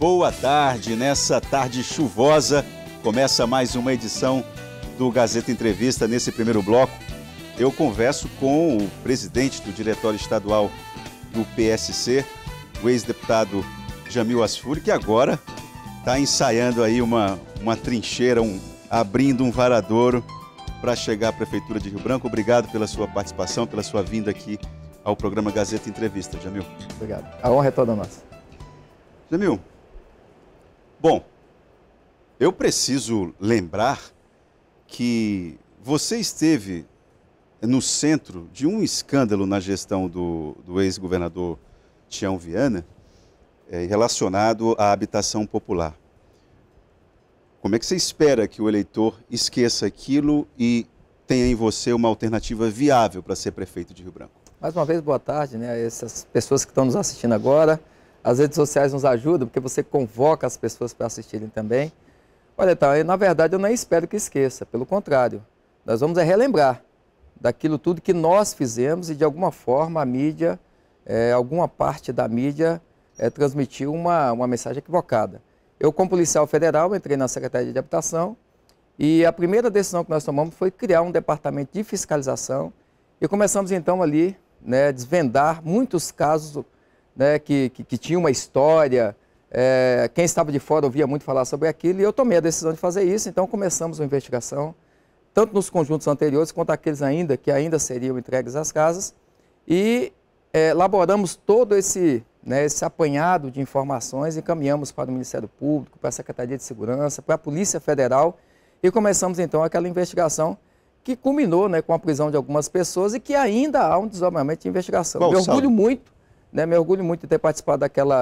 boa tarde. Nessa tarde chuvosa, começa mais uma edição do Gazeta Entrevista. Nesse primeiro bloco, eu converso com o presidente do Diretório Estadual do PSC, o ex-deputado Jamil Asfuri, que agora está ensaiando aí uma trincheira, abrindo um varadouro para chegar à Prefeitura de Rio Branco. Obrigado pela sua participação, pela sua vinda aqui ao programa Gazeta Entrevista, Jamil. Obrigado. A honra é toda nossa. Jamil, bom, eu preciso lembrar que você esteve no centro de um escândalo na gestão do ex-governador Tião Viana, relacionado à habitação popular. Como é que você espera que o eleitor esqueça aquilo e tenha em você uma alternativa viável para ser prefeito de Rio Branco? Mais uma vez, boa tarde, né? Essas pessoas que estão nos assistindo agora. As redes sociais nos ajudam, porque você convoca as pessoas para assistirem também. Olha, então, na verdade, eu não espero que esqueça. Pelo contrário, nós vamos relembrar daquilo tudo que nós fizemos e, de alguma forma, a mídia, alguma parte da mídia transmitiu uma mensagem equivocada. Eu, como policial federal, entrei na Secretaria de Habitação e a primeira decisão que nós tomamos foi criar um departamento de fiscalização e começamos, então, ali, né, desvendar muitos casos, né, que tinham uma história. Quem estava de fora ouvia muito falar sobre aquilo e eu tomei a decisão de fazer isso. Então, começamos uma investigação, tanto nos conjuntos anteriores quanto aqueles que ainda seriam entregues às casas, e elaboramos todo esse apanhado de informações, encaminhamos para o Ministério Público, para a Secretaria de Segurança, para a Polícia Federal, e começamos então aquela investigação que culminou, né, com a prisão de algumas pessoas e que ainda há um desdobramento de investigação. Me orgulho muito de ter participado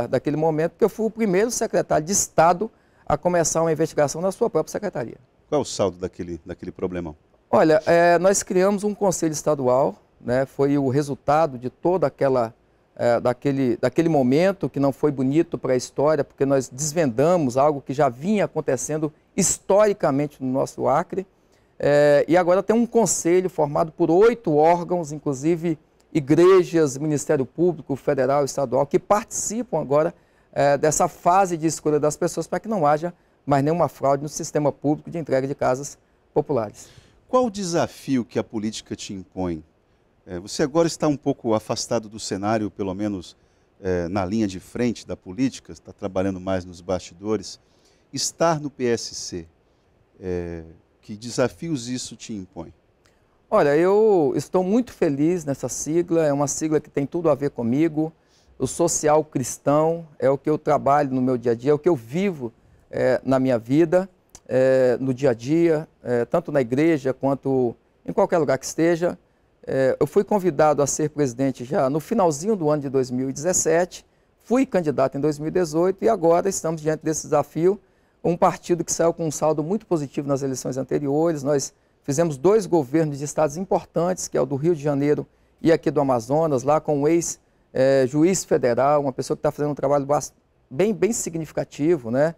daquele momento, porque eu fui o primeiro secretário de Estado a começar uma investigação na sua própria secretaria. Qual é o saldo daquele problemão? Olha, nós criamos um conselho estadual, né, foi o resultado de toda daquele momento que não foi bonito para a história, porque nós desvendamos algo que já vinha acontecendo historicamente no nosso Acre, e agora tem um conselho formado por 8 órgãos, inclusive igrejas, Ministério Público, Federal, Estadual, que participam agora dessa fase de escolha das pessoas para que não haja mais nenhuma fraude no sistema público de entrega de casas populares. Qual o desafio que a política te impõe? Você agora está um pouco afastado do cenário, pelo menos na linha de frente da política, está trabalhando mais nos bastidores. Estar no PSC, que desafios isso te impõe? Olha, eu estou muito feliz nessa sigla, é uma sigla que tem tudo a ver comigo. O social cristão é o que eu trabalho no meu dia a dia, é o que eu vivo na minha vida, no dia a dia, tanto na igreja quanto em qualquer lugar que esteja. Eu fui convidado a ser presidente já no finalzinho do ano de 2017, fui candidato em 2018 e agora estamos diante desse desafio. Um partido que saiu com um saldo muito positivo nas eleições anteriores. Nós fizemos 2 governos de estados importantes, que é o do Rio de Janeiro e aqui do Amazonas, lá com um ex-juiz federal, uma pessoa que está fazendo um trabalho bem significativo, né?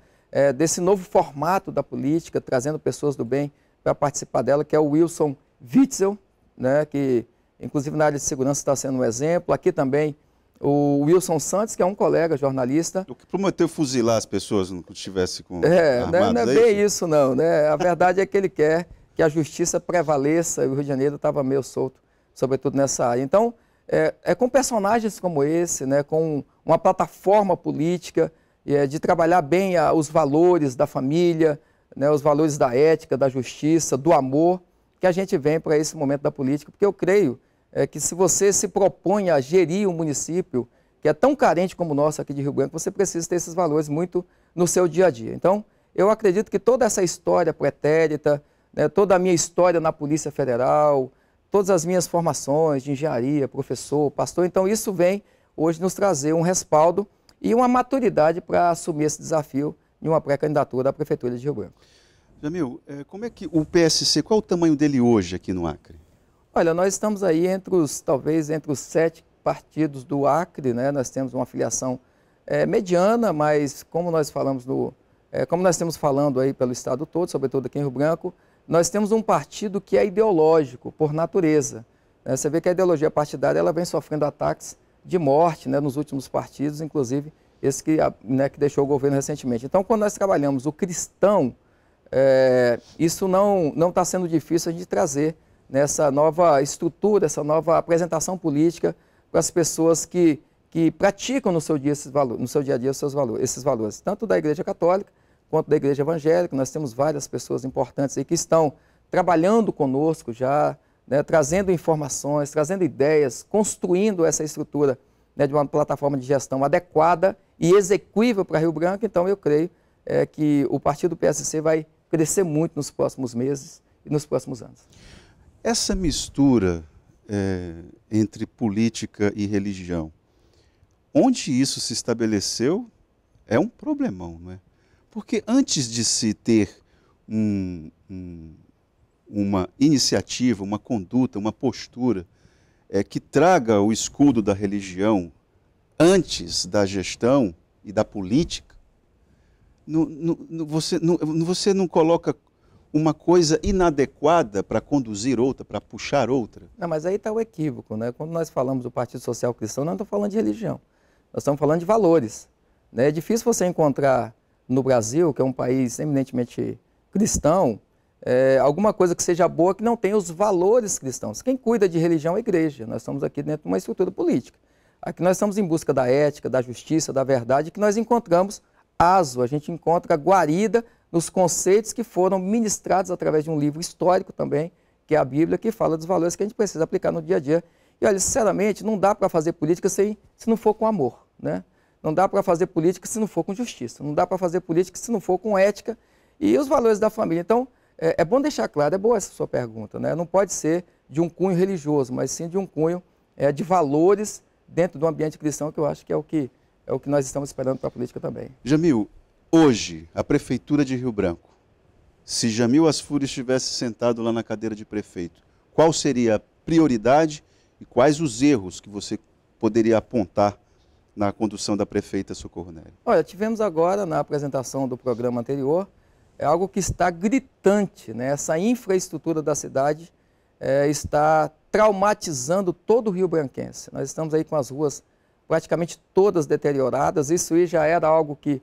Desse novo formato da política, trazendo pessoas do bem para participar dela, que é o Wilson Witzel, né, que inclusive na área de segurança está sendo um exemplo. Aqui também o Wilson Santos, que é um colega jornalista. O que prometeu fuzilar as pessoas não estivesse com armados, não é bem isso não, né? A verdade é que ele quer que a justiça prevaleça e o Rio de Janeiro estava meio solto, sobretudo nessa área. Então, com personagens como esse, né, com uma plataforma política, de trabalhar bem os valores da família, né, os valores da ética, da justiça, do amor, que a gente vem para esse momento da política, porque eu creio que se você se propõe a gerir um município que é tão carente como o nosso aqui de Rio Branco, você precisa ter esses valores muito no seu dia a dia. Então, eu acredito que toda essa história pretérita, né, toda a minha história na Polícia Federal, todas as minhas formações de engenharia, professor, pastor, então isso vem hoje nos trazer um respaldo e uma maturidade para assumir esse desafio de uma pré-candidatura à Prefeitura de Rio Branco. Jamil, como é que o PSC, qual é o tamanho dele hoje aqui no Acre? Olha, nós estamos aí talvez entre os 7 partidos do Acre, né? Nós temos uma filiação mediana, mas como nós estamos falando aí pelo estado todo, sobretudo aqui em Rio Branco, nós temos um partido que é ideológico, por natureza. Né? Você vê que a ideologia partidária ela vem sofrendo ataques de morte, né, nos últimos partidos, inclusive esse que, né, que deixou o governo recentemente. Então, quando nós trabalhamos o cristão, isso não está sendo difícil a gente trazer nessa nova estrutura, essa nova apresentação política para as pessoas que praticam no seu dia a dia esses valores, tanto da Igreja Católica quanto da Igreja Evangélica. Nós temos várias pessoas importantes aí que estão trabalhando conosco já, né, trazendo informações, trazendo ideias, construindo essa estrutura, né, de uma plataforma de gestão adequada e execuível para Rio Branco. Então, eu creio que o partido PSC vai crescer muito nos próximos meses e nos próximos anos. Essa mistura entre política e religião, onde isso se estabeleceu, é um problemão, não é? Porque antes de se ter uma iniciativa, uma conduta, uma postura que traga o escudo da religião antes da gestão e da política, você não coloca uma coisa inadequada para conduzir outra, para puxar outra? Não, mas aí está o equívoco, né? Quando nós falamos do Partido Social Cristão, nós não estamos falando de religião, nós estamos falando de valores, né? É difícil você encontrar no Brasil, que é um país eminentemente cristão, alguma coisa que seja boa que não tenha os valores cristãos. Quem cuida de religião é a igreja. Nós estamos aqui dentro de uma estrutura política. Aqui nós estamos em busca da ética, da justiça, da verdade, que nós encontramos aso, a gente encontra guarida nos conceitos que foram ministrados através de um livro histórico também, que é a Bíblia, que fala dos valores que a gente precisa aplicar no dia a dia. E olha, sinceramente, não dá para fazer política se não for com amor, né? Não dá para fazer política se não for com justiça. Não dá para fazer política se não for com ética e os valores da família. Então, é bom deixar claro, é boa essa sua pergunta, né? Não pode ser de um cunho religioso, mas sim de um cunho de valores dentro do ambiente cristão, que eu acho que é o que nós estamos esperando para a política também. Jamil, hoje, a Prefeitura de Rio Branco, se Jamil Asfuri estivesse sentado lá na cadeira de prefeito, qual seria a prioridade e quais os erros que você poderia apontar na condução da prefeita Socorro Nery? Olha, tivemos agora, na apresentação do programa anterior, algo que está gritante, né? Essa infraestrutura da cidade está traumatizando todo o Rio Branquense. Nós estamos aí com as ruas praticamente todas deterioradas. Isso aí já era algo que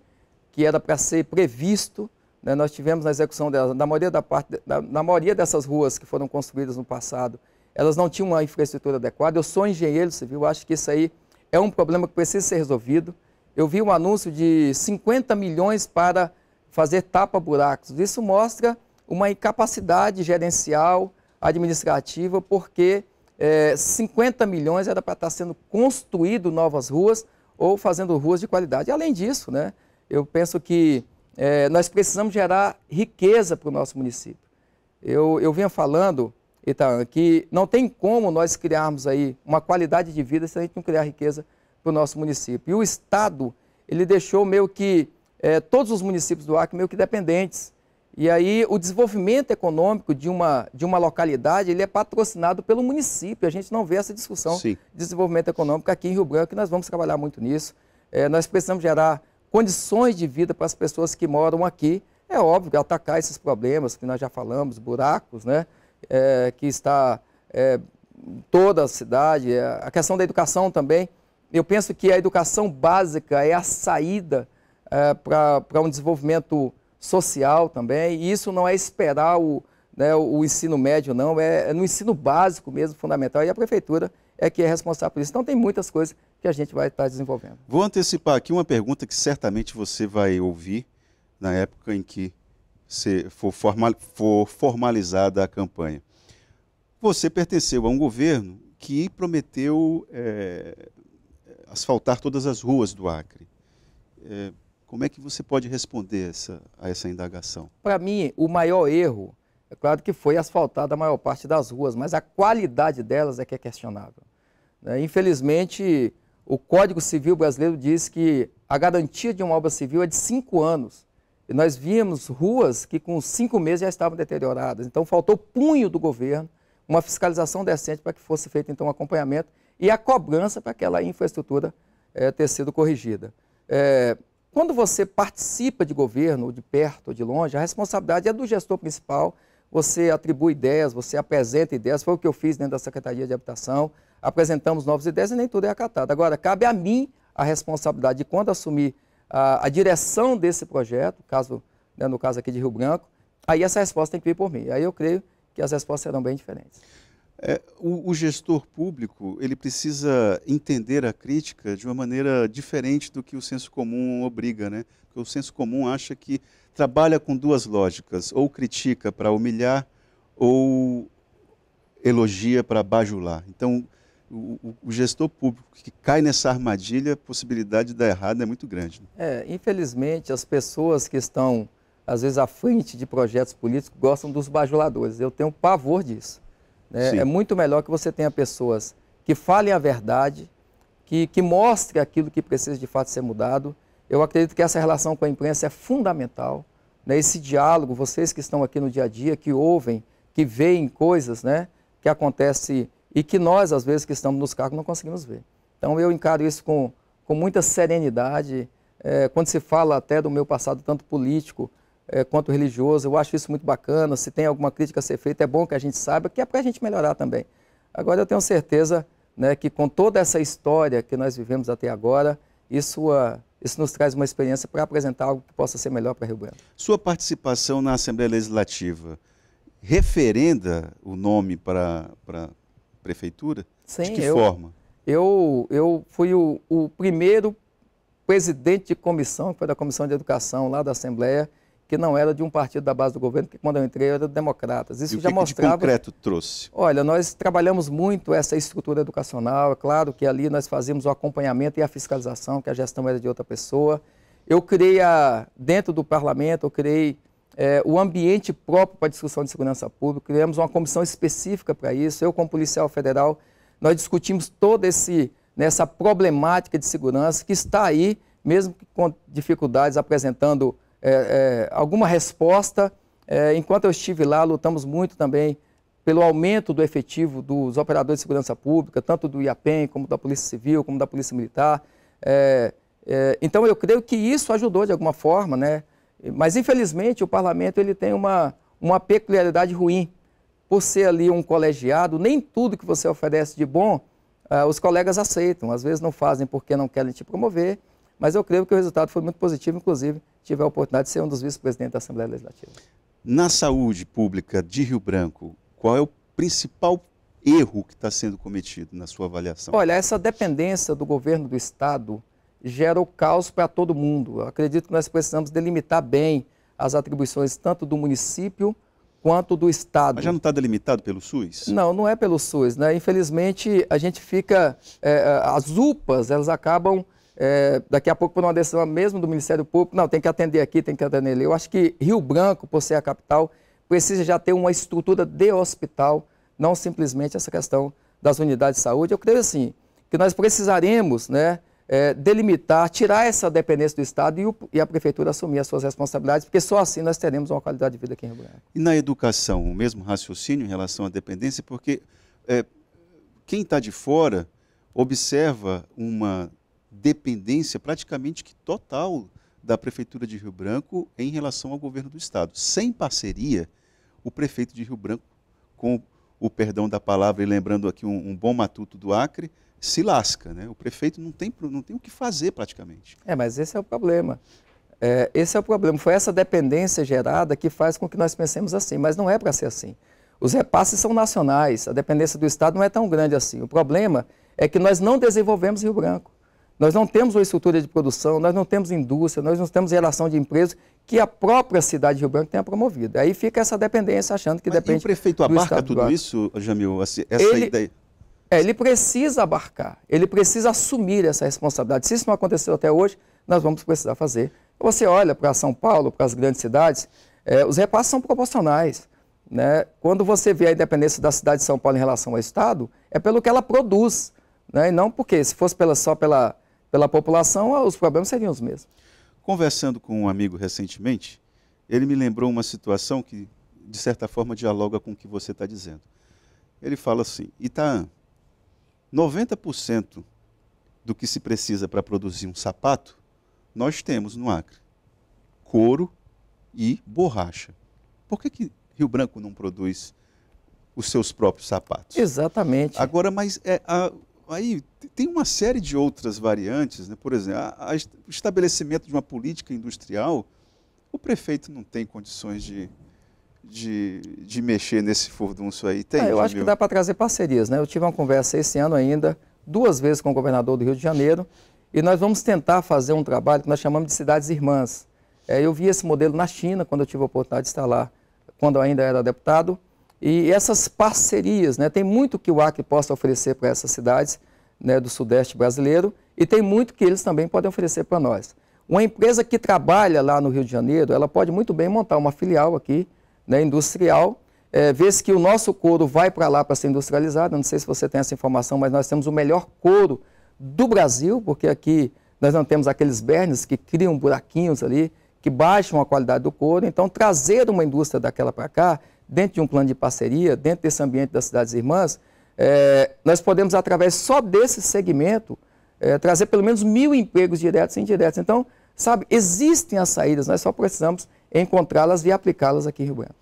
era para ser previsto, né? Nós tivemos na execução delas, na maioria dessas ruas que foram construídas no passado, elas não tinham uma infraestrutura adequada. Eu sou engenheiro civil, acho que isso aí é um problema que precisa ser resolvido. Eu vi um anúncio de 50 milhões para fazer tapa-buracos. Isso mostra uma incapacidade gerencial, administrativa, porque 50 milhões era para estar sendo construído novas ruas ou fazendo ruas de qualidade. E, além disso, né, eu penso que nós precisamos gerar riqueza para o nosso município. Eu vinha falando, Itaã, que não tem como nós criarmos aí uma qualidade de vida se a gente não criar riqueza para o nosso município. E o Estado, ele deixou meio que todos os municípios do Acre meio que dependentes. E aí o desenvolvimento econômico de uma localidade, ele é patrocinado pelo município. A gente não vê essa discussão de desenvolvimento econômico aqui em Rio Branco, e nós vamos trabalhar muito nisso. Nós precisamos gerar condições de vida para as pessoas que moram aqui. É óbvio, atacar esses problemas que nós já falamos, buracos, né? Que está toda a cidade, a questão da educação também. Eu penso que a educação básica é a saída para um desenvolvimento social também, e isso não é esperar o ensino médio, não, é no ensino básico mesmo, fundamental, e a prefeitura é que é responsável por isso. Então tem muitas coisas que a gente vai estar desenvolvendo. Vou antecipar aqui uma pergunta que certamente você vai ouvir na época em que for formalizada a campanha. Você pertenceu a um governo que prometeu asfaltar todas as ruas do Acre. Como é que você pode responder a essa indagação? Para mim, o maior erro, é claro que foi asfaltada a maior parte das ruas, mas a qualidade delas é que é questionável. Infelizmente, o Código Civil brasileiro diz que a garantia de uma obra civil é de 5 anos. E nós víamos ruas que com 5 meses já estavam deterioradas. Então, faltou punho do governo, uma fiscalização decente para que fosse feito então um acompanhamento e a cobrança para aquela infraestrutura ter sido corrigida. Quando você participa de governo, ou de perto ou de longe, a responsabilidade é do gestor principal. Você atribui ideias, você apresenta ideias. Foi o que eu fiz dentro da Secretaria de Habitação. Apresentamos novas ideias e nem tudo é acatado. Agora, cabe a mim a responsabilidade, e quando assumir a direção desse projeto, né, no caso aqui de Rio Branco, aí essa resposta tem que vir por mim. Aí eu creio que as respostas serão bem diferentes. O gestor público, ele precisa entender a crítica de uma maneira diferente do que o senso comum obriga, né? Porque o senso comum acha que trabalha com duas lógicas, ou critica para humilhar, ou elogia para bajular. Então, o gestor público que cai nessa armadilha, a possibilidade de dar errado é muito grande. Infelizmente, as pessoas que estão, às vezes, à frente de projetos políticos gostam dos bajuladores. Eu tenho pavor disso. Né? É muito melhor que você tenha pessoas que falem a verdade, que mostrem aquilo que precisa de fato ser mudado. Eu acredito que essa relação com a imprensa é fundamental. Né? Esse diálogo, vocês que estão aqui no dia a dia, que ouvem, que veem coisas, né, que acontecem e que nós, às vezes, que estamos nos cargos, não conseguimos ver. Então, eu encaro isso com muita serenidade. Quando se fala até do meu passado, tanto político quanto religioso, eu acho isso muito bacana. Se tem alguma crítica a ser feita, é bom que a gente saiba, que é para a gente melhorar também. Agora, eu tenho certeza, né, que com toda essa história que nós vivemos até agora, isso nos traz uma experiência para apresentar algo que possa ser melhor para Rio Branco. Sua participação na Assembleia Legislativa referenda o nome para a Prefeitura? Sim, de que forma? Eu fui o primeiro presidente de comissão, que foi da Comissão de Educação lá da Assembleia, que não era de um partido da base do governo, porque quando eu entrei eu era do Democratas. Isso e o já que mostrava... de concreto trouxe? Olha, nós trabalhamos muito essa estrutura educacional, é claro que ali nós fazíamos o acompanhamento e a fiscalização, que a gestão era de outra pessoa. Eu criei, dentro do parlamento, eu criei o ambiente próprio para a discussão de segurança pública, criamos uma comissão específica para isso. Eu, como policial federal, nós discutimos toda essa problemática de segurança que está aí, mesmo com dificuldades, apresentando alguma resposta. Enquanto eu estive lá, lutamos muito também pelo aumento do efetivo dos operadores de segurança pública, tanto do IAPEM, como da Polícia Civil, como da Polícia Militar. Então, eu creio que isso ajudou de alguma forma, né? Mas, infelizmente, o parlamento ele tem uma peculiaridade ruim. Por ser ali um colegiado, nem tudo que você oferece de bom, os colegas aceitam. Às vezes não fazem porque não querem te promover, mas eu creio que o resultado foi muito positivo, inclusive tive a oportunidade de ser um dos vice-presidentes da Assembleia Legislativa. Na saúde pública de Rio Branco, qual é o principal erro que está sendo cometido na sua avaliação? Olha, essa dependência do governo do Estado gera o caos para todo mundo. Eu acredito que nós precisamos delimitar bem as atribuições tanto do município quanto do Estado. Mas já não está delimitado pelo SUS? Não, não é pelo SUS, né? Infelizmente, a gente fica... as UPAs, elas acabam, daqui a pouco, por uma decisão mesmo do Ministério Público, não, tem que atender aqui, tem que atender ali. Eu acho que Rio Branco, por ser a capital, precisa já ter uma estrutura de hospital, não simplesmente essa questão das unidades de saúde. Eu creio, assim, que nós precisaremos, né, delimitar, tirar essa dependência do Estado e a Prefeitura assumir as suas responsabilidades, porque só assim nós teremos uma qualidade de vida aqui em Rio Branco. E na educação, o mesmo raciocínio em relação à dependência, porque quem está de fora observa uma dependência praticamente que total da Prefeitura de Rio Branco em relação ao governo do Estado. Sem parceria, o prefeito de Rio Branco, com o perdão da palavra e lembrando aqui um bom matuto do Acre, se lasca, né? O prefeito não tem o que fazer praticamente. Mas esse é o problema. Esse é o problema. Foi essa dependência gerada que faz com que nós pensemos assim, mas não é para ser assim. Os repasses são nacionais, a dependência do Estado não é tão grande assim. O problema é que nós não desenvolvemos Rio Branco. Nós não temos uma estrutura de produção, nós não temos indústria, nós não temos geração de empresas que a própria cidade de Rio Branco tenha promovido. Aí fica essa dependência, achando que depende do Estado. Mas o prefeito abarca tudo isso, Jamil? Essa ideia... Ele precisa abarcar, ele precisa assumir essa responsabilidade. Se isso não aconteceu até hoje, nós vamos precisar fazer. Você olha para São Paulo, para as grandes cidades, os repasses são proporcionais. Né? Quando você vê a independência da cidade de São Paulo em relação ao Estado, é pelo que ela produz. Né? E não porque, se fosse só pela população, os problemas seriam os mesmos. Conversando com um amigo recentemente, ele me lembrou uma situação que, de certa forma, dialoga com o que você está dizendo. Ele fala assim: Itaã, 90% do que se precisa para produzir um sapato, nós temos no Acre. Couro e borracha. Por que Rio Branco não produz os seus próprios sapatos? Exatamente. Agora, mas aí tem uma série de outras variantes, né? Por exemplo, o estabelecimento de uma política industrial, o prefeito não tem condições de mexer nesse furdunço aí. Tem, eu acho que dá para trazer parcerias, né? Eu tive uma conversa esse ano ainda, 2 vezes com o governador do Rio de Janeiro, e nós vamos tentar fazer um trabalho que nós chamamos de cidades irmãs. Eu vi esse modelo na China, quando eu tive a oportunidade de estar lá, quando eu ainda era deputado, e essas parcerias, né? Tem muito que o Acre possa oferecer para essas cidades, né, do Sudeste brasileiro, e tem muito que eles também podem oferecer para nós. Uma empresa que trabalha lá no Rio de Janeiro, ela pode muito bem montar uma filial aqui, né, industrial, vê-se que o nosso couro vai para lá para ser industrializado. Não sei se você tem essa informação, mas nós temos o melhor couro do Brasil, porque aqui nós não temos aqueles bernes que criam buraquinhos ali, que baixam a qualidade do couro. Então, trazer uma indústria daquela para cá, dentro de um plano de parceria, dentro desse ambiente das cidades irmãs, nós podemos, através só desse segmento, trazer pelo menos 1.000 empregos diretos e indiretos. Então, sabe, existem as saídas, nós só precisamos encontrá-las e aplicá-las aqui em Rio Branco.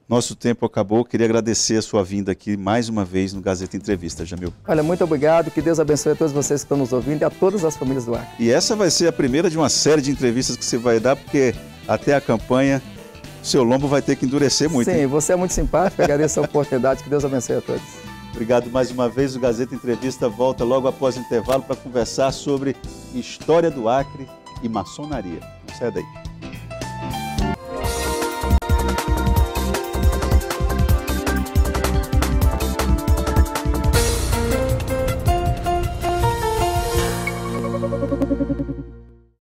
Nosso tempo acabou, queria agradecer a sua vinda aqui mais uma vez no Gazeta Entrevista, Jamil. Olha, muito obrigado, que Deus abençoe a todos vocês que estão nos ouvindo e a todas as famílias do Acre. E essa vai ser a primeira de uma série de entrevistas que você vai dar, porque até a campanha, o seu lombo vai ter que endurecer muito. Sim, hein? Você é muito simpático, agradeço a oportunidade, que Deus abençoe a todos. Obrigado mais uma vez, o Gazeta Entrevista volta logo após o intervalo para conversar sobre história do Acre e maçonaria. Não saia daí.